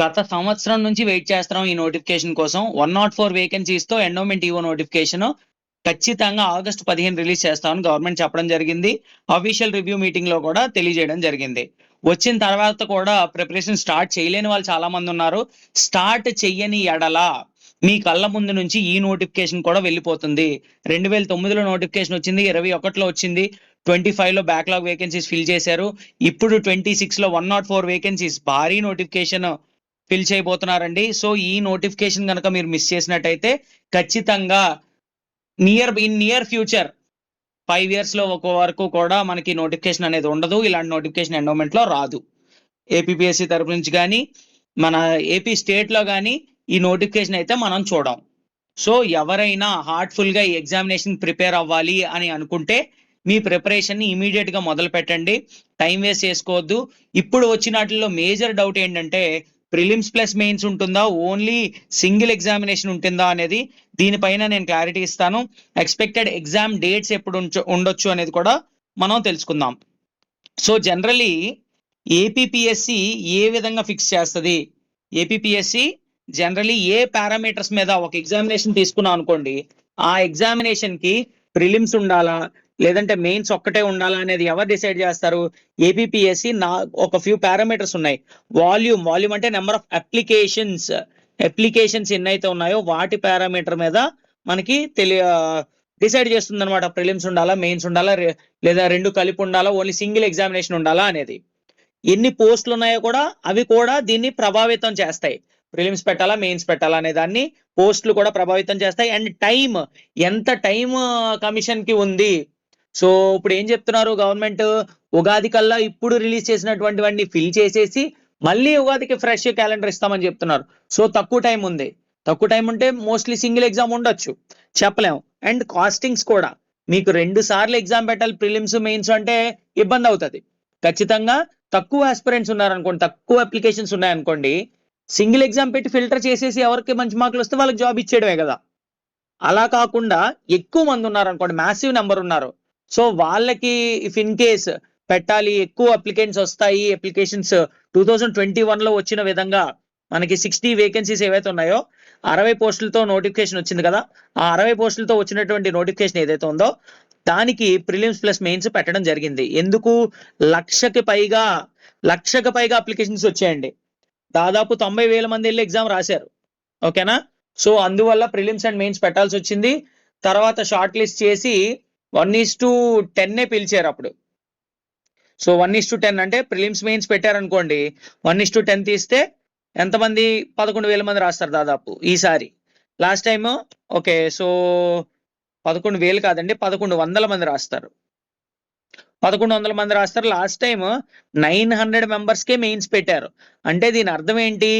గత సంవత్సరం నుంచి వెయిట్ చేస్తున్నాం ఈ నోటిఫికేషన్ కోసం. 104 వేకెన్సీస్‌తో ఎండోమెంట్ ఈఓ నోటిఫికేషన్ ఖచ్చితంగా ఆగస్టు 15 రిలీజ్ చేస్తామని గవర్నమెంట్ చెప్పడం జరిగింది. అఫీషియల్ రివ్యూ మీటింగ్‌లో కూడా తెలియజేయడం జరిగింది. వచ్చిన తర్వాత కూడా ప్రిపరేషన్ స్టార్ట్ చేయలేని వాళ్ళు చాలా మంది ఉన్నారు. స్టార్ట్ చెయ్యని ఎడల మీ కళ్ళ ముందు నుంచి ఈ నోటిఫికేషన్ కూడా వెళ్ళిపోతుంది. 2009లో నోటిఫికేషన్ వచ్చింది, 21లో వచ్చింది, 25లో బ్యాక్‌లాగ్ వేకెన్సీస్ ఫిల్ చేశారు. ఇప్పుడు 26లో 104 వేకెన్సీస్ భారీ నోటిఫికేషన్ ఫిల్ చేయబోతున్నారండి. సో ఈ నోటిఫికేషన్ కనుక మీరు మిస్ చేసినట్టయితే ఖచ్చితంగా నియర్ ఫ్యూచర్ 5 years లో ఒక వరకు కూడా మనకి నోటిఫికేషన్ అనేది ఉండదు. ఇలాంటి నోటిఫికేషన్ ఎండోమెంట్ లో రాదు. ఏపీపీఎస్సీ తరపు నుంచి కానీ మన ఏపీ స్టేట్ లో కానీ ఈ నోటిఫికేషన్ అయితే మనం చూడం. సో ఎవరైనా హార్ట్ఫుల్ గా ఈ ఎగ్జామినేషన్ ప్రిపేర్ అవ్వాలి అని అనుకుంటే మీ ప్రిపరేషన్ ని ఇమీడియట్ గా మొదలు పెట్టండి. టైం వేస్ట్ చేసుకోవద్దు. ఇప్పుడు వచ్చినట్లో మేజర్ డౌట్ ఏంటంటే ప్రిలిమ్స్ ప్లస్ మెయిన్స్ ఉంటుందా, ఓన్లీ సింగిల్ ఎగ్జామినేషన్ ఉంటుందా అనేది. దీనిపైన నేను క్లారిటీ ఇస్తాను. ఎక్స్పెక్టెడ్ ఎగ్జామ్ డేట్స్ ఎప్పుడు ఉండొచ్చు అనేది కూడా మనం తెలుసుకుందాం. సో జనరలీ ఏపీపీఎస్సి ఏ విధంగా ఫిక్స్ చేస్తుంది? ఏపీపీఎస్సి జనరలీ ఏ పారామీటర్స్ మీద ఒక ఎగ్జామినేషన్ తీసుకున్నాం అనుకోండి, ఆ ఎగ్జామినేషన్ కి ప్రిలిమ్స్ ఉండాలా లేదంటే మెయిన్స్ ఒక్కటే ఉండాలా అనేది ఎవరు డిసైడ్ చేస్తారు? ఏపీపీఎస్సి ఒక ఫ్యూ పారామీటర్స్ ఉన్నాయి. వాల్యూమ్ అంటే నెంబర్ ఆఫ్ అప్లికేషన్స్ ఎన్నైతే ఉన్నాయో వాటి పారామీటర్ మీద మనకి డిసైడ్ చేస్తుంది అనమాట. ప్రిలిమ్స్ ఉండాలా, మెయిన్స్ ఉండాలా, లేదా రెండు కలిపి ఉండాలా, ఓన్లీ సింగిల్ ఎగ్జామినేషన్ ఉండాలా అనేది. ఎన్ని పోస్టులు ఉన్నాయో కూడా అవి కూడా దీన్ని ప్రభావితం చేస్తాయి. ప్రిలిమ్స్ పెట్టాలా, మెయిన్స్ పెట్టాలా అనే దాన్ని పోస్టులు కూడా ప్రభావితం చేస్తాయి. అండ్ ఎంత టైం కమిషన్ కి ఉంది. సో ఇప్పుడు ఏం చెప్తున్నారు గవర్నమెంట్, ఉగాది కల్లా ఇప్పుడు రిలీజ్ చేసినటువంటివన్నీ ఫిల్ చేసేసి మళ్ళీ ఉగాదికి ఫ్రెష్ క్యాలెండర్ ఇస్తామని చెప్తున్నారు. సో తక్కువ టైం ఉంది. తక్కువ టైం ఉంటే మోస్ట్లీ సింగిల్ ఎగ్జామ్ ఉండొచ్చు, చెప్పలేము. అండ్ కాస్టింగ్స్ కూడా మీకు 2 సార్లు ఎగ్జామ్ పెట్టాలి ప్రిలిమ్స్ మెయిన్స్ అంటే ఇబ్బంది అవుతుంది. ఖచ్చితంగా తక్కువ ఆస్పిరెంట్స్ ఉన్నారనుకోండి, తక్కువ అప్లికేషన్స్ ఉన్నాయనుకోండి, సింగిల్ ఎగ్జామ్ పెట్టి ఫిల్టర్ చేసేసి ఎవరికి మంచి మార్కులు వస్తే వాళ్ళకి జాబ్ ఇచ్చేయడమే కదా. అలా కాకుండా ఎక్కువ మంది ఉన్నారనుకోండి, మ్యాసివ్ నెంబర్ ఉన్నారు, సో వాళ్ళకి ఇఫ్ ఇన్ కేస్ పెట్టాలి, ఎక్కువ అప్లికెంట్స్ వస్తాయి. అప్లికేషన్స్ 2021లో వచ్చిన విధంగా మనకి 60 వేకెన్సీస్ ఏవైతే ఉన్నాయో 60 పోస్టులతో నోటిఫికేషన్ వచ్చింది కదా. ఆ 60 పోస్టులతో వచ్చినటువంటి నోటిఫికేషన్ ఏదైతే ఉందో దానికి ప్రిలిమ్స్ ప్లస్ మెయిన్స్ పెట్టడం జరిగింది. ఎందుకు? లక్షకి పైగా అప్లికేషన్స్ వచ్చాయండి. దాదాపు 90,000 మంది వెళ్ళి ఎగ్జామ్ రాశారు. ఓకేనా? సో అందువల్ల ప్రిలిమ్స్ అండ్ మెయిన్స్ పెట్టాల్సి వచ్చింది. తర్వాత షార్ట్ లిస్ట్ చేసి 1:10 పిలిచారు అప్పుడు. సో 1:10 అంటే ప్రిలిమ్స్ మెయిన్స్ పెట్టారనుకోండి, 1:10 తీస్తే ఎంతమంది? 11,000 మంది రాస్తారు దాదాపు ఈసారి. లాస్ట్ టైం ఓకే, సో 11,000 కాదండి, 1,100 మంది రాస్తారు. 1,100 మంది రాస్తారు. లాస్ట్ టైం 900 మెంబర్స్కే మెయిన్స్ పెట్టారు. అంటే దీని అర్థం ఏంటి?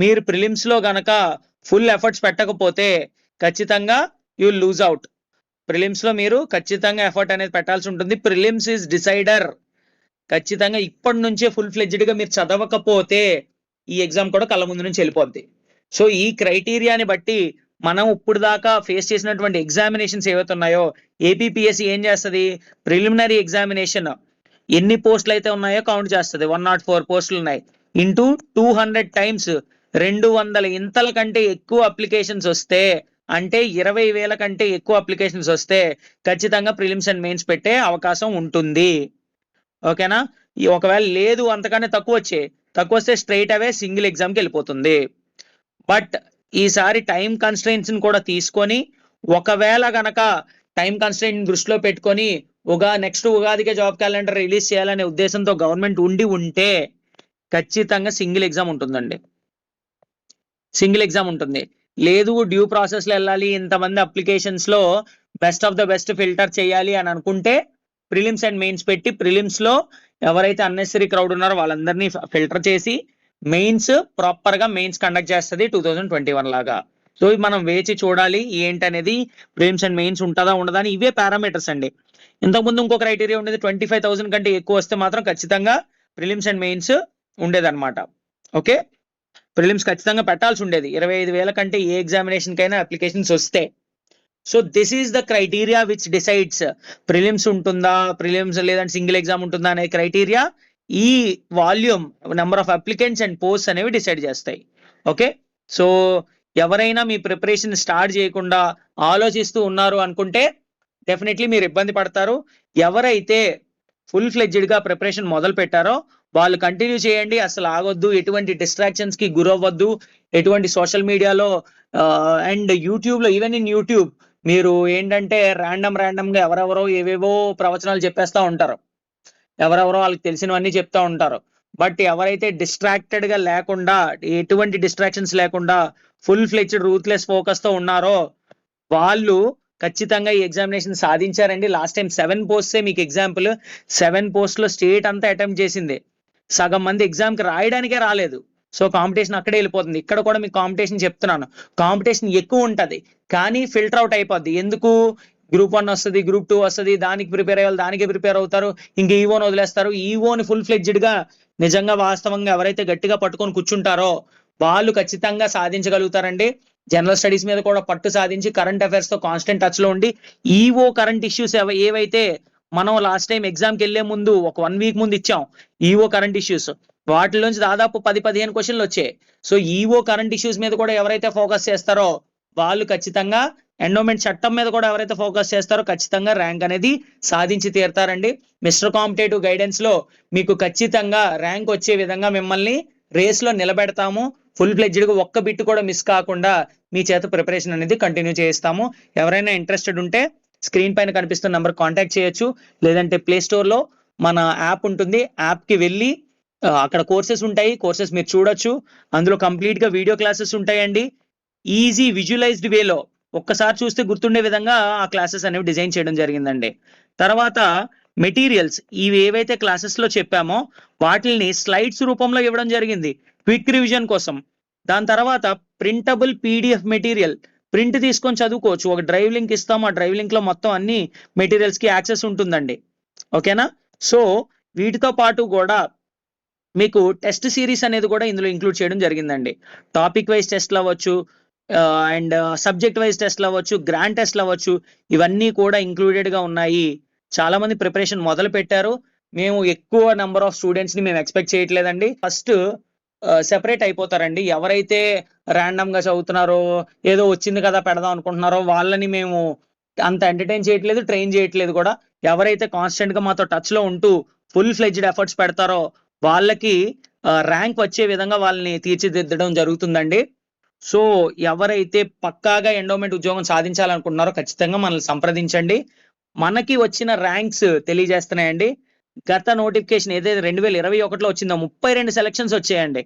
మీరు ప్రిలిమ్స్ లో గనక ఫుల్ ఎఫర్ట్స్ పెట్టకపోతే ఖచ్చితంగా యూ లూజ్ అవుట్. ప్రిలిమ్స్ లో మీరు ఖచ్చితంగా ఎఫర్ట్ అనేది పెట్టాల్సి ఉంటుంది. Prelims is decider. ఖచ్చితంగా ఇప్పటి నుంచే ఫుల్ ఫ్లెడ్జ్డ్ గా మీరు చదవకపోతే ఈ ఎగ్జామ్ కూడా కళ్ళ ముందు నుంచి వెళ్ళిపోద్ది. సో ఈ క్రైటీరియాని బట్టి మనం ఇప్పుడు దాకా ఫేస్ చేసినటువంటి ఎగ్జామినేషన్స్ ఏవైతే ఉన్నాయో ఏపీపీఎస్సీ ఏం చేస్తుంది? ప్రిలిమినరీ ఎగ్జామినేషన్ ఎన్ని పోస్టులు అయితే ఉన్నాయో కౌంట్ చేస్తుంది. 104 పోస్టులు ఉన్నాయి. ఇంటూ 200 టైమ్స్ 200 ఇంతల కంటే ఎక్కువ అప్లికేషన్స్ వస్తే, అంటే 20,000 కంటే ఎక్కువ అప్లికేషన్స్ వస్తే ఖచ్చితంగా ప్రిలిమ్స్ అండ్ మెయిన్స్ పెట్టే అవకాశం ఉంటుంది. ఓకేనా? ఒకవేళ లేదు అంతకన్నా తక్కువ వస్తే స్ట్రైట్ అవే సింగిల్ ఎగ్జామ్కి వెళ్ళిపోతుంది. బట్ ఈసారి టైం కన్స్ట్రెయింట్స్ కూడా తీసుకొని, ఒకవేళ గనక టైం కన్స్ట్రెయింట్ దృష్టిలో పెట్టుకొని నెక్స్ట్ ఉగాదికే జాబ్ క్యాలెండర్ రిలీజ్ చేయాలనే ఉద్దేశంతో గవర్నమెంట్ ఉంటే ఖచ్చితంగా సింగిల్ ఎగ్జామ్ ఉంటుందండి. సింగిల్ ఎగ్జామ్ ఉంటుంది. లేదు డ్యూ ప్రాసెస్ లో వెళ్ళాలి, ఇంతమంది అప్లికేషన్స్ లో best of the best filter చేయాలి అని అనుకుంటే ప్రిలిమ్స్ అండ్ మెయిన్స్ పెట్టి, ప్రిలిమ్స్ లో ఎవరైతే అన్నెసరీ క్రౌడ్ ఉన్నారో వాళ్ళందరినీ ఫిల్టర్ చేసి మెయిన్స్ ప్రాపర్ గా మెయిన్స్ కండక్ట్ చేస్తుంది 2021 లాగా. సో మనం వేచి చూడాలి ఏంటనేది. ప్రిలిమ్స్ అండ్ మెయిన్స్ ఉంటుందా ఉండదా అని ఇవే పారామీటర్స్ అండి. ఇంతకుముందు ఇంకో క్రైటీరియా ఉండేది, 25,000 కంటే ఎక్కువ వస్తే మాత్రం ఖచ్చితంగా ప్రిలిమ్స్ అండ్ మెయిన్స్ ఉండేదన్నమాట. ఓకే, ప్రిలిమ్స్ ఖచ్చితంగా పెట్టాల్సి ఉండేది. 25,000 కంటే ఏ ఎగ్జామినేషన్ కైనా అప్లికేషన్స్ వస్తే. So this is the criteria which decides prelims ఉంటుందా, ప్రిలిమ్స్ లేదంటే సింగిల్ ఎగ్జామ్ ఉంటుందా అనే క్రైటీరియా ఈ volume, number of applicants and post అనేవి డిసైడ్ చేస్తాయి. ఓకే, సో ఎవరైనా మీ ప్రిపరేషన్ స్టార్ట్ చేయకుండా ఆలోచిస్తూ ఉన్నారు అనుకుంటే డెఫినెట్లీ మీరు ఇబ్బంది పడతారు. ఎవరైతే ఫుల్ ఫ్లెడ్జ్డ్ గా ప్రిపరేషన్ మొదలు పెట్టారో వాళ్ళు కంటిన్యూ చేయండి, అసలు ఆగొద్దు, ఎటువంటి డిస్ట్రాక్షన్స్ కి గురవ్వద్దు, ఎటువంటి సోషల్ మీడియాలో అండ్ యూట్యూబ్ లో, ఈవెన్ ఇన్ యూట్యూబ్ మీరు ఏంటంటే ర్యాండమ్ గా ఎవరెవరో ఏవేవో ప్రవచనాలు చెప్పేస్తా ఉంటారు, ఎవరెవరో వాళ్ళకి తెలిసినవన్నీ చెప్తా ఉంటారు. బట్ ఎవరైతే డిస్ట్రాక్టెడ్ గా లేకుండా, ఎటువంటి డిస్ట్రాక్షన్స్ లేకుండా ఫుల్ ఫ్లెడ్జ్డ్ రూత్లెస్ ఫోకస్ తో ఉన్నారో వాళ్ళు ఖచ్చితంగా ఈ ఎగ్జామినేషన్ సాధించారండి. లాస్ట్ టైం 7 పోస్ట్సే మీకు ఎగ్జాంపుల్. 7 పోస్ట్ లో స్టేట్ అంతా అటెంప్ట్ చేసింది, సగం మంది ఎగ్జామ్ కి రాయడానికే రాలేదు. సో కాంపిటీషన్ అక్కడే వెళ్ళిపోతుంది. ఇక్కడ కూడా మీకు కాంపిటీషన్ చెప్తున్నాను, కాంపిటీషన్ ఎక్కువ ఉంటది కానీ ఫిల్టర్ అవుట్ అయిపోద్ది. ఎందుకు? గ్రూప్ 1 వస్తుంది, గ్రూప్ 2 వస్తుంది, దానికి ప్రిపేర్ అయ్యే వాళ్ళు దానికి ప్రిపేర్ అవుతారు, ఇంక ఈవోని వదిలేస్తారు. ఈవోని ఫుల్ ఫ్లెడ్జ్డ్ గా నిజంగా వాస్తవంగా ఎవరైతే గట్టిగా పట్టుకొని కూర్చుంటారో వాళ్ళు ఖచ్చితంగా సాధించగలుగుతారండి. జనరల్ స్టడీస్ మీద కూడా పట్టు సాధించి కరెంట్ అఫైర్స్ తో కాన్స్టెంట్ టచ్ లో ఉండి ఈవో కరెంట్ ఇష్యూస్ ఏవైతే మనం లాస్ట్ టైం ఎగ్జామ్కి వెళ్లే ముందు ఒక 1 వీక్ ముందు ఇచ్చాం, ఈవో కరెంట్ ఇష్యూస్, వాటిలోంచి దాదాపు 10-15 క్వశ్చన్లు వచ్చాయి. సో ఈవో కరెంట్ ఇష్యూస్ మీద కూడా ఎవరైతే ఫోకస్ చేస్తారో వాళ్ళు ఖచ్చితంగా, ఎండోమెంట్ చట్టం మీద కూడా ఎవరైతే ఫోకస్ చేస్తారో ఖచ్చితంగా ర్యాంక్ అనేది సాధించి తీరుతారండి. మిస్టర్ కాంపిటేటివ్ గైడెన్స్ లో మీకు ఖచ్చితంగా ర్యాంక్ వచ్చే విధంగా మిమ్మల్ని రేస్ లో నిలబెడతాము. ఫుల్ ఫ్లెడ్జ్డ్ గా ఒక్క బిట్ కూడా మిస్ కాకుండా మీ చేత ప్రిపరేషన్ అనేది కంటిన్యూ చేస్తాము. ఎవరైనా ఇంట్రెస్టెడ్ ఉంటే స్క్రీన్ పైన కనిపిస్తున్న నంబర్ కాంటాక్ట్ చేయొచ్చు, లేదంటే ప్లే స్టోర్ లో మన యాప్ ఉంటుంది, యాప్ కి వెళ్ళి అక్కడ కోర్సెస్ ఉంటాయి, కోర్సెస్ మీరు చూడొచ్చు. అందులో కంప్లీట్ గా వీడియో క్లాసెస్ ఉంటాయండి. ఈజీ విజువలైజ్డ్ వేలో ఒక్కసారి చూస్తే గుర్తుండే విధంగా ఆ క్లాసెస్ అనేవి డిజైన్ చేయడం జరిగిందండి. తర్వాత మెటీరియల్స్, ఇవి ఏవైతే క్లాసెస్ లో చెప్పామో వాటిని స్లైడ్స్ రూపంలో ఇవ్వడం జరిగింది క్విక్ రివిజన్ కోసం. దాని తర్వాత ప్రింటబుల్ పీడిఎఫ్ మెటీరియల్, ప్రింట్ తీసుకొని చదువుకోవచ్చు. ఒక డ్రైవ్ లింక్ ఇస్తాం, ఆ డ్రైవ్ లింక్ లో మొత్తం అన్ని మెటీరియల్స్ కి యాక్సెస్ ఉంటుందండి. ఓకేనా? సో వీటితో పాటు కూడా మీకు టెస్ట్ సిరీస్ అనేది కూడా ఇందులో ఇంక్లూడ్ చేయడం జరిగిందండి. టాపిక్ వైజ్ టెస్ట్లు అవ్వచ్చు, అండ్ సబ్జెక్ట్ వైజ్ టెస్ట్లు అవ్వచ్చు, గ్రాండ్ టెస్ట్లు అవ్వచ్చు, ఇవన్నీ కూడా ఇంక్లూడెడ్ గా ఉన్నాయి. చాలా మంది ప్రిపరేషన్ మొదలు పెట్టారు. మేము ఎక్కువ నెంబర్ ఆఫ్ స్టూడెంట్స్ ని మేము ఎక్స్పెక్ట్ చేయట్లేదండి. ఫస్ట్ సెపరేట్ అయిపోతారండి. ఎవరైతే ర్యాండమ్ గా చదువుతున్నారో, ఏదో వచ్చింది కదా పెడదాం అనుకుంటున్నారో వాళ్ళని మేము అంత ఎంటర్టైన్ చేయట్లేదు, ట్రైన్ చేయట్లేదు కూడా. ఎవరైతే కాన్స్టెంట్ గా మాతో టచ్ లో ఉంటూ ఫుల్ ఫ్లెడ్జ్డ్ ఎఫర్ట్స్ పెడతారో వాళ్ళకి ర్యాంక్ వచ్చే విధంగా వాళ్ళని తీర్చిదిద్దడం జరుగుతుందండి. సో ఎవరైతే పక్కాగా ఎండోమెంట్ ఉద్యోగం సాధించాలనుకుంటున్నారో ఖచ్చితంగా మనల్ని సంప్రదించండి. మనకి వచ్చిన ర్యాంక్స్ తెలియజేస్తున్నాయండి. గత నోటిఫికేషన్ ఏదైతే 2021లో వచ్చిందో 32 సెలక్షన్స్ వచ్చాయండి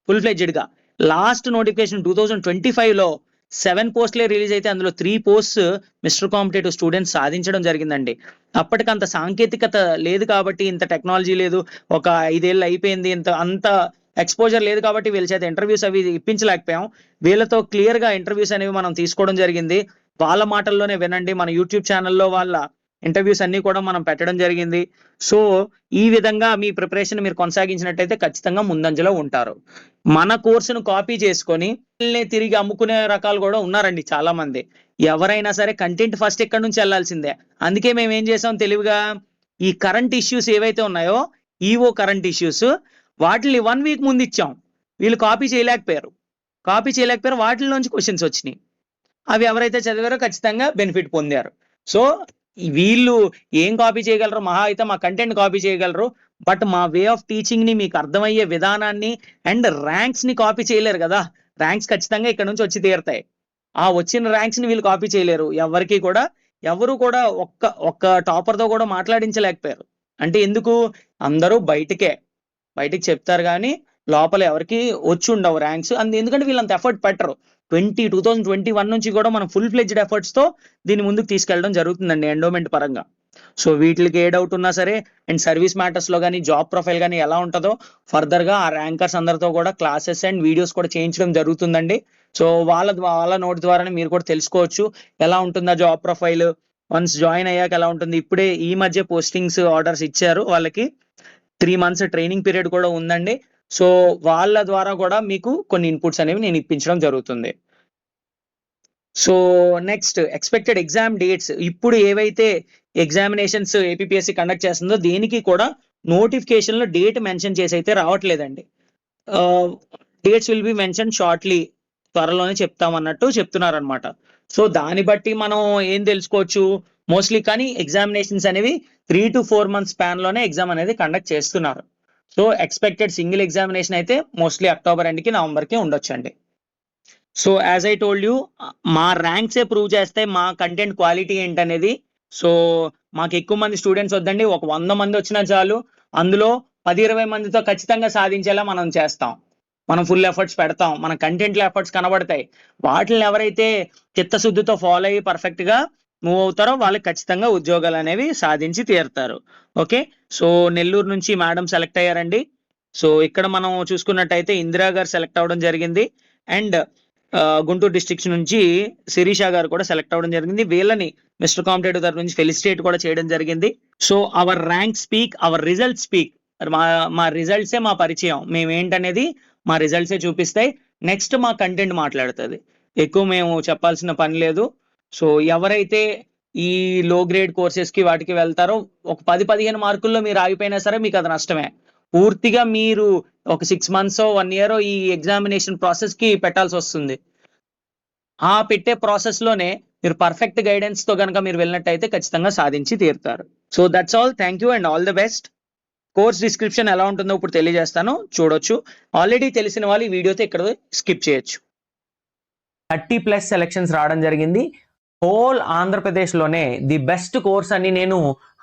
ఫుల్ ఫ్లెడ్జ్డ్ గా. లాస్ట్ నోటిఫికేషన్ 2025లో 7 పోస్టులే రిలీజ్ అయితే అందులో 3 పోస్ట్ మిస్టర్ కాంపిటేటివ్ స్టూడెంట్స్ సాధించడం జరిగిందండి. అప్పటికంత సాంకేతికత లేదు కాబట్టి, ఇంత టెక్నాలజీ లేదు, ఒక 5 ఏళ్ళు అయిపోయింది, అంత ఎక్స్పోజర్ లేదు కాబట్టి వీళ్ళ చేత ఇంటర్వ్యూస్ అవి ఇప్పించలేకపోయాం. వీళ్ళతో క్లియర్ గా ఇంటర్వ్యూస్ అనేవి మనం తీసుకోవడం జరిగింది. వాళ్ళ మాటల్లోనే వినండి. మన యూట్యూబ్ ఛానల్లో వాళ్ళ ఇంటర్వ్యూస్ అన్ని కూడా మనం పెట్టడం జరిగింది. సో ఈ విధంగా మీ ప్రిపరేషన్ మీరు కొనసాగించినట్టయితే ఖచ్చితంగా ముందంజలో ఉంటారు. మన కోర్సును కాపీ చేసుకొని తిరిగి అమ్ముకునే రకాలు కూడా ఉన్నారండి చాలా మంది. ఎవరైనా సరే కంటెంట్ ఫస్ట్ ఇక్కడ నుంచి వెళ్లాల్సిందే. అందుకే మేము ఏం చేసాం తెలివిగా, ఈ కరెంట్ ఇష్యూస్ ఏవైతే ఉన్నాయో, ఈవో కరెంట్ ఇష్యూస్, వాటిని 1 వీక్ ముందు ఇచ్చాం. వీళ్ళు కాపీ చేయలేకపోయారు, వాటిలోంచి క్వశ్చన్స్ వచ్చినాయి. అవి ఎవరైతే చదివారో ఖచ్చితంగా బెనిఫిట్ పొందారు. సో వీళ్ళు ఏం కాపీ చేయగలరు? మహా అయితే మా కంటెంట్ కాపీ చేయగలరు, బట్ మా వే ఆఫ్ టీచింగ్ ని, మీకు అర్థమయ్యే విధానాన్ని అండ్ ర్యాంక్స్ ని కాపీ చేయలేరు కదా. ర్యాంక్స్ ఖచ్చితంగా ఇక్కడ నుంచి వచ్చి తీరుతాయి. ఆ వచ్చిన ర్యాంక్స్ ని వీళ్ళు కాపీ చేయలేరు. ఎవరు కూడా ఒక్క టాపర్ తో కూడా మాట్లాడించలేకపోయారు. అంటే ఎందుకు? అందరూ బయటికి చెప్తారు కానీ లోపల ఎవరికి వచ్చి ఉండవు ర్యాంక్స్. ఎందుకంటే వీళ్ళంత ఎఫర్ట్ పెట్టరు. 2021 నుంచి కూడా మనం ఫుల్ ఫ్లెడ్జ్డ్ ఎఫర్ట్స్ తో దీన్ని ముందుకు తీసుకెళ్ళడం జరుగుతుందండి ఎండోమెంట్ పరంగా. సో వీటికి ఏ డౌట్ ఉన్నా సరే, అండ్ సర్వీస్ మ్యాటర్స్ లో కానీ, జాబ్ ప్రొఫైల్ కానీ ఎలా ఉంటుందో ఫర్దర్ గా ఆ ర్యాంకర్స్ అందరితో కూడా క్లాసెస్ అండ్ వీడియోస్ కూడా చేయించడం జరుగుతుందండి. సో వాళ్ళ నోట్ ద్వారానే మీరు కూడా తెలుసుకోవచ్చు ఎలా ఉంటుందా జాబ్ ప్రొఫైల్, వన్స్ జాయిన్ అయ్యాక ఎలా ఉంటుంది. ఇప్పుడే ఈ మధ్య పోస్టింగ్స్ ఆర్డర్స్ ఇచ్చారు, వాళ్ళకి 3 months ట్రైనింగ్ పీరియడ్ కూడా ఉందండి. సో వాళ్ళ ద్వారా కూడా మీకు కొన్ని ఇన్పుట్స్ అనేవి నేను ఇప్పించడం జరుగుతుంది. So next expected exam dates. ఇప్పుడు ఏవైతే ఎగ్జామినేషన్స్ ఏపీపీఎస్సీ కండక్ట్ చేస్తుందో దేనికి కూడా నోటిఫికేషన్ లో డేట్ మెన్షన్ చేసి అయితే రావట్లేదండి. Dates will be mention shortly, త్వరలోనే చెప్తామన్నట్టు చెప్తున్నారనమాట. సో దాన్ని బట్టి మనం ఏం తెలుసుకోవచ్చు, మోస్ట్లీ కానీ ఎగ్జామినేషన్స్ అనేవి 3 to 4 months స్పాన్ లోనే ఎగ్జామ్ అనేది కండక్ట్ చేస్తున్నారు. సో ఎక్స్పెక్టెడ్ సింగిల్ ఎగ్జామినేషన్ అయితే మోస్ట్లీ అక్టోబర్ ఎండ్కి నవంబర్కి ఉండొచ్చండి. So as I told you, మా ర్యాంక్సే ప్రూవ్ చేస్తాయి మా కంటెంట్ క్వాలిటీ ఏంటనేది. సో మాకు ఎక్కువ మంది స్టూడెంట్స్ వద్దండి, ఒక 100 మంది వచ్చినా చాలు, అందులో 10-20 మందితో ఖచ్చితంగా సాధించేలా మనం చేస్తాం. మనం ఫుల్ ఎఫర్ట్స్ పెడతాం, మన కంటెంట్లో ఎఫర్ట్స్ కనబడతాయి. వాటిని ఎవరైతే చిత్తశుద్ధితో ఫాలో అయ్యి పర్ఫెక్ట్ గా మూవ్ అవుతారో వాళ్ళకి ఖచ్చితంగా ఉద్యోగాలు అనేవి సాధించి తీరుతారు. ఓకే, సో నెల్లూరు నుంచి మేడం సెలెక్ట్ అయ్యారండి. సో ఇక్కడ మనం చూసుకున్నట్టయితే ఇందిరా గారు సెలెక్ట్ అవ్వడం జరిగింది, అండ్ గుంటూరు డిస్ట్రిక్ట్ నుంచి శిరీష గారు కూడా సెలెక్ట్ అవ్వడం జరిగింది. వీళ్ళని మిస్టర్ కాంపిటేటివ్ తరఫు నుంచి ఫెలిసిటేట్ కూడా చేయడం జరిగింది. So our rank speak, our result speak. మా రిజల్ట్సే మా పరిచయం, మేము ఏంటనేది మా రిజల్ట్సే చూపిస్తాయి. నెక్స్ట్ మా కంటెంట్ మాట్లాడుతుంది, ఎక్కువ మేము చెప్పాల్సిన పని లేదు. సో ఎవరైతే ఈ లో గ్రేడ్ కోర్సెస్ కి వాటికి వెళ్తారో, ఒక 10-15 మార్కుల్లో మీరు ఆగిపోయినా సరే మీకు అది నష్టమే. పూర్తిగా మీరు ఒక 6 months 1 year ఈ ఎగ్జామినేషన్ ప్రాసెస్ కి పెట్టాల్సి వస్తుంది. ఆ పెట్టే ప్రాసెస్ లోనే మీరు పర్ఫెక్ట్ గైడెన్స్ తో కనుక మీరు వెళ్ళినట్టయితే ఖచ్చితంగా సాధించి తీరుతారు. So that's all, thank you and all the best. Course description ఎలా ఉంటుందో ఇప్పుడు తెలియజేస్తాను, చూడొచ్చు. ఆల్రెడీ తెలిసిన వాళ్ళు ఈ వీడియోతో ఇక్కడ స్కిప్ చేయొచ్చు. 30+ సెలెక్షన్స్ రావడం జరిగింది. హోల్ ఆంధ్రప్రదేశ్లోనే ది బెస్ట్ కోర్స్ అని నేను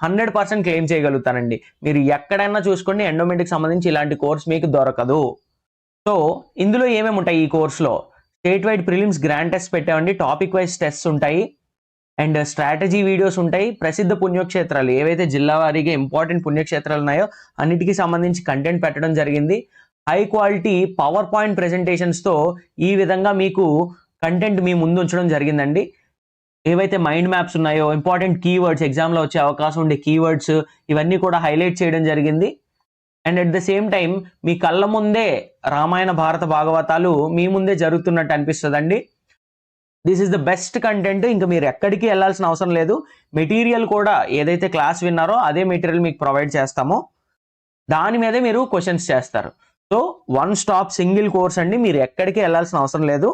100% క్లెయిమ్ చేయగలుగుతానండి. మీరు ఎక్కడైనా చూసుకోండి, ఎండోమెంట్కి సంబంధించి ఇలాంటి కోర్స్ మీకు దొరకదు. సో ఇందులో ఏమేమి ఉంటాయి ఈ కోర్సులో? State wide prelims grand test పెట్టామండి, టాపిక్ వైజ్ టెస్ట్ ఉంటాయి, అండ్ స్ట్రాటజీ వీడియోస్ ఉంటాయి. ప్రసిద్ధ పుణ్యక్షేత్రాలు ఏవైతే జిల్లా వారీగా ఇంపార్టెంట్ పుణ్యక్షేత్రాలు ఉన్నాయో అన్నిటికీ సంబంధించి కంటెంట్ పెట్టడం జరిగింది. హై క్వాలిటీ పవర్ పాయింట్ ప్రెజెంటేషన్స్తో ఈ విధంగా మీకు కంటెంట్ మీ ముందు ఉంచడం జరిగిందండి. ఏవైతే మైండ్ మ్యాప్స్ ఉన్నాయో, ఇంపార్టెంట్ కీవర్డ్స్, ఎగ్జామ్లో వచ్చే అవకాశం ఉండే కీవర్డ్స్, ఇవన్నీ కూడా హైలైట్ చేయడం జరిగింది. And at the same time మీ కళ్ళ ముందే రామాయణ భారత భాగవతాలు మీ ముందే జరుగుతున్నట్టు అనిపిస్తుందండి. This is the best content, ఇంకా మీరు ఎక్కడికి వెళ్ళాల్సిన అవసరం లేదు. మెటీరియల్ కూడా ఏదైతే క్లాస్ విన్నారో అదే మెటీరియల్ మీకు ప్రొవైడ్ చేస్తామో దాని మీదే మీరు క్వశ్చన్స్ చేస్తారు. సో 1 stop సింగిల్ కోర్స్ అండి, మీరు ఎక్కడికి వెళ్ళాల్సిన అవసరం లేదు.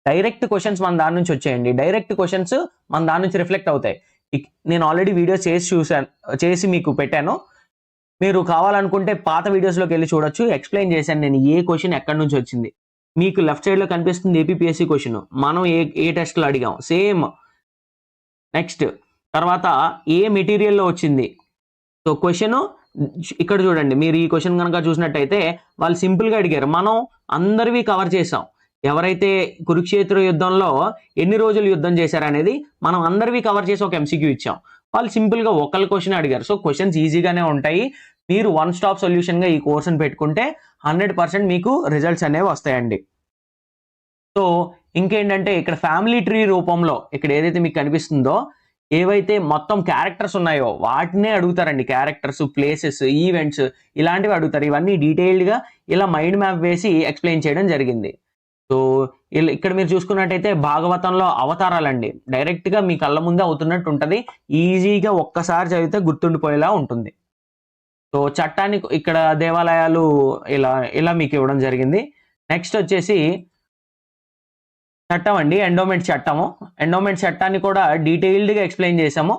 డైరెక్ట్ క్వశ్చన్స్ మన దాని నుంచి వచ్చేయండి, డైరెక్ట్ క్వశ్చన్స్ మన దాని నుంచి రిఫ్లెక్ట్ అవుతాయి. నేను ఆల్రెడీ వీడియోస్ చేసి మీకు పెట్టాను. మీరు కావాలనుకుంటే పాత వీడియోస్లోకి వెళ్ళి చూడొచ్చు. ఎక్స్ప్లెయిన్ చేశాను నేను ఏ క్వశ్చన్ ఎక్కడి నుంచి వచ్చింది. మీకు లెఫ్ట్ సైడ్లో కనిపిస్తుంది ఏపీపీఎస్సీ క్వశ్చన్, మనం ఏ టెస్ట్లో అడిగాం సేమ్. నెక్స్ట్ తర్వాత ఏ మెటీరియల్లో వచ్చింది. సో క్వశ్చన్ ఇక్కడ చూడండి, మీరు ఈ క్వశ్చన్ కనుక చూసినట్టయితే వాళ్ళు సింపుల్గా అడిగారు, మనం అందరివి కవర్ చేసాం. ఎవరైతే కురుక్షేత్ర యుద్ధంలో ఎన్ని రోజులు యుద్ధం చేశారనేది మనం అందరివి కవర్ చేసి ఒక MCQ ఇచ్చాం. వాళ్ళు సింపుల్గా ఒకళ్ళ క్వశ్చన్ అడిగారు. సో క్వశ్చన్స్ ఈజీగానే ఉంటాయి. మీరు 1 stop సొల్యూషన్గా ఈ కోర్సును పెట్టుకుంటే 100% మీకు రిజల్ట్స్ అనేవి వస్తాయండి. సో ఇంకేంటంటే ఇక్కడ ఫ్యామిలీ ట్రీ రూపంలో ఇక్కడ ఏదైతే మీకు కనిపిస్తుందో, ఏవైతే మొత్తం క్యారెక్టర్స్ ఉన్నాయో వాటినే అడుగుతారండి. క్యారెక్టర్స్, ప్లేసెస్, ఈవెంట్స్ ఇలాంటివి అడుగుతారు. ఇవన్నీ డీటెయిల్డ్గా ఇలా మైండ్ మ్యాప్ వేసి ఎక్స్ప్లెయిన్ చేయడం జరిగింది. సో ఇక్కడ మీరు చూసుకున్నట్టయితే భాగవతంలో అవతారాలండి, డైరెక్ట్గా మీ కళ్ళ ముందే అవుతున్నట్టు ఉంటుంది. ఈజీగా ఒక్కసారి చదివితే గుర్తుండిపోయేలా ఉంటుంది. సో చట్టాన్ని ఇక్కడ దేవాలయాలు ఇలా మీకు ఇవ్వడం జరిగింది. నెక్స్ట్ వచ్చేసి చట్టం అండి, ఎండోమెంట్ చట్టము. ఎండోమెంట్ చట్టాన్ని కూడా డీటెయిల్డ్గా ఎక్స్ప్లెయిన్ చేసాము.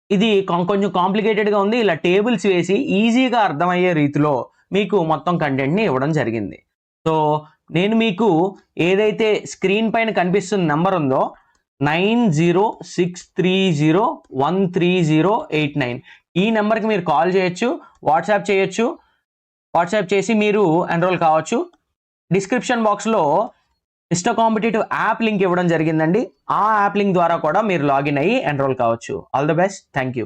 ఇది కొంచెం కాంప్లికేటెడ్గా ఉంది. ఇలా టేబుల్స్ వేసి ఈజీగా అర్థమయ్యే రీతిలో మీకు మొత్తం కంటెంట్ని ఇవ్వడం జరిగింది. సో నేను మీకు ఏదైతే స్క్రీన్ పైన కనిపిస్తున్న నెంబర్ ఉందో 9063013089 ఈ నెంబర్కి మీరు కాల్ చేయొచ్చు, వాట్సాప్ చేయొచ్చు. వాట్సాప్ చేసి మీరు ఎన్రోల్ కావచ్చు. డిస్క్రిప్షన్ బాక్స్లో మిస్టర్ కాంపిటేటివ్ యాప్ లింక్ ఇవ్వడం జరిగిందండి. ఆ యాప్ లింక్ ద్వారా కూడా మీరు లాగిన్ అయ్యి ఎన్రోల్ కావచ్చు. All the best, thank you.